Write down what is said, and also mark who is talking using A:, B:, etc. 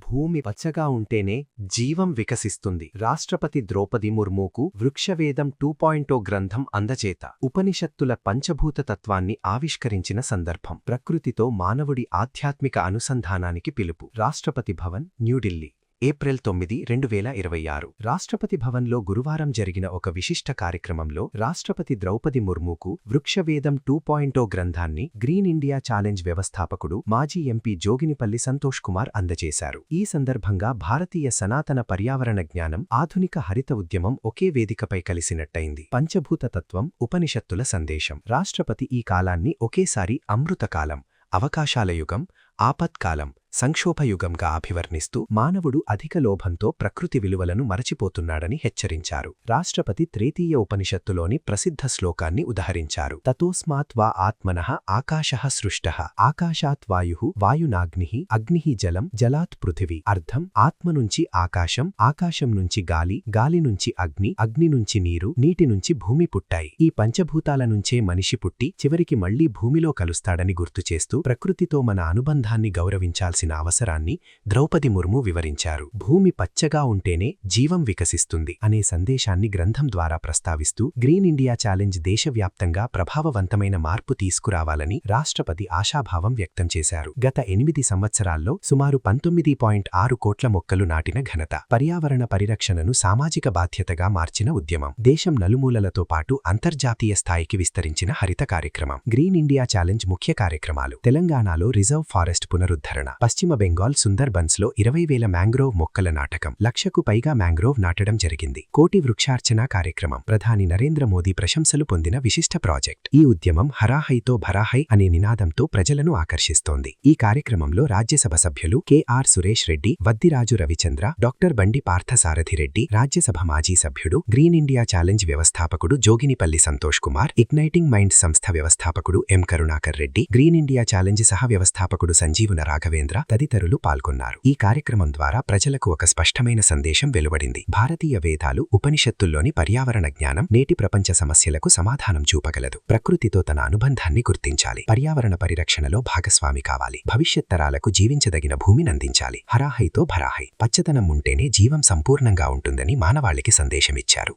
A: భూమి పచ్చగా ఉంటేనే జీవం వికసిస్తుంది. రాష్ట్రపతి ద్రౌపది ముర్ముకు వృక్షవేదం 2.0 గ్రంథం అందజేత. ఉపనిషత్తుల పంచభూత తత్వాన్ని ఆవిష్కరించిన సందర్భం. ప్రకృతితో మానవుడి ఆధ్యాత్మిక అనుసంధానానికి పిలుపు. రాష్ట్రపతి భవన్, న్యూఢిల్లీ, ఏప్రిల్ 9, 2026. రాష్ట్రపతి భవన్లో గురువారం జరిగిన ఒక విశిష్ట కార్యక్రమంలో రాష్ట్రపతి ద్రౌపది ముర్ముకు వృక్షవేదం 2.0 గ్రంథాన్ని గ్రీన్ ఇండియా ఛాలెంజ్ వ్యవస్థాపకుడు మాజీ ఎంపీ జోగినిపల్లి సంతోష్ కుమార్ అందజేశారు. ఈ సందర్భంగా భారతీయ సనాతన పర్యావరణ జ్ఞానం, ఆధునిక హరిత ఉద్యమం ఒకే వేదికపై కలిసినట్టయింది. పంచభూత తత్వం, ఉపనిషత్తుల సందేశం. రాష్ట్రపతి ఈ కాలాన్ని ఒకేసారి అమృతకాలం, అవకాశాల యుగం, ఆపత్కాలం, సంక్షోభయుగంగా అభివర్ణిస్తూ మానవుడు అధిక లోభంతో ప్రకృతి విలువలను మరచిపోతున్నాడని హెచ్చరించారు. రాష్ట్రపతి త్రేతీయ ఉపనిషత్తులోని ప్రసిద్ధ శ్లోకాన్ని ఉదహరించారు. తతోస్మాత్ వా ఆత్మనః ఆకాశః సృష్టః, ఆకాశాత్ వాయుః, వాయునాగ్నిః, అగ్నిః జలం, జలాత్ పృథివీ. అర్థం: ఆత్మ నుంచి ఆకాశం, ఆకాశం నుంచి గాలి, గాలి నుంచి అగ్ని, అగ్ని నుంచి నీరు, నీటి నుంచి భూమి పుట్టాయి. ఈ పంచభూతాల నుంచే మనిషి పుట్టి చివరికి మళ్లీ భూమిలో కలుస్తాడని గుర్తుచేస్తూ ప్రకృతితో మన అనుబంధాన్ని గౌరవించాల్సిన అవసరాన్ని ద్రౌపది ముర్ము వివరించారు. భూమి పచ్చగా ఉంటేనే జీవం వికసిస్తుంది అనే సందేశాన్ని గ్రంథం ద్వారా ప్రస్తావిస్తూ గ్రీన్ ఇండియా ఛాలెంజ్ దేశవ్యాప్తంగా ప్రభావవంతమైన మార్పు తీసుకురావాలని రాష్ట్రపతి ఆశాభావం వ్యక్తం చేశారు. గత 8 సంవత్సరాల్లో సుమారు 19.6 కోట్ల మొక్కలు నాటిన ఘనత, పర్యావరణ పరిరక్షణను సామాజిక బాధ్యతగా మార్చిన ఉద్యమం, దేశం నలుమూలలతో పాటు అంతర్జాతీయ స్థాయికి విస్తరించిన హరిత కార్యక్రమం. గ్రీన్ ఇండియా ఛాలెంజ్ ముఖ్య కార్యక్రమాలు: తెలంగాణలో రిజర్వ్ ఫారెస్ట్ పునరుద్ధరణ, పశ్చిమ బెంగాల్ సుందర్బన్స్లో 20,000 మ్యాంగ్రోవ్ మొక్కల నాటకం, 1,00,000కు పైగా మ్యాంగ్రోవ్ నాటడం జరిగింది. కోటి వృక్షార్చన కార్యక్రమం, ప్రధాని నరేంద్ర మోదీ ప్రశంసలు పొందిన విశిష్ట ప్రాజెక్ట్. ఈ ఉద్యమం హరాహైతో భరాహై అనే నినాదంతో ప్రజలను ఆకర్షిస్తోంది. ఈ కార్యక్రమంలో రాజ్యసభ సభ్యులు కెఆర్ సురేష్ రెడ్డి, వద్దిరాజు రవిచంద్ర, డాక్టర్ బండి పార్థసారథి రెడ్డి, రాజ్యసభ మాజీ సభ్యుడు, గ్రీన్ ఇండియా ఛాలెంజ్ వ్యవస్థాపకుడు జోగినిపల్లి సంతోష్ కుమార్, ఇగ్నైటింగ్ మైండ్స్ సంస్థ వ్యవస్థాపకుడు M Karunakar Reddy, Green India Challenge సహ వ్యవస్థాపకుడు సంజీవన రాఘవేంద్ర తదితరులు పాల్గొన్నారు. ఈ కార్యక్రమం ద్వారా ప్రజలకు ఒక స్పష్టమైన సందేశం వెలువడింది. భారతీయ వేదాలు, ఉపనిషత్తుల్లోని పర్యావరణ జ్ఞానం నేటి ప్రపంచ సమస్యలకు సమాధానం చూపగలదు. ప్రకృతితో తన అనుబంధాన్ని గుర్తించాలి. పర్యావరణ పరిరక్షణలో భాగస్వామి కావాలి. భవిష్యత్ తరాలకు జీవించదగిన భూమినందించాలి. హరాహైతో భరాహై, పచ్చదనం ఉంటేనే జీవం సంపూర్ణంగా ఉంటుందని మానవాళికి సందేశమిచ్చారు.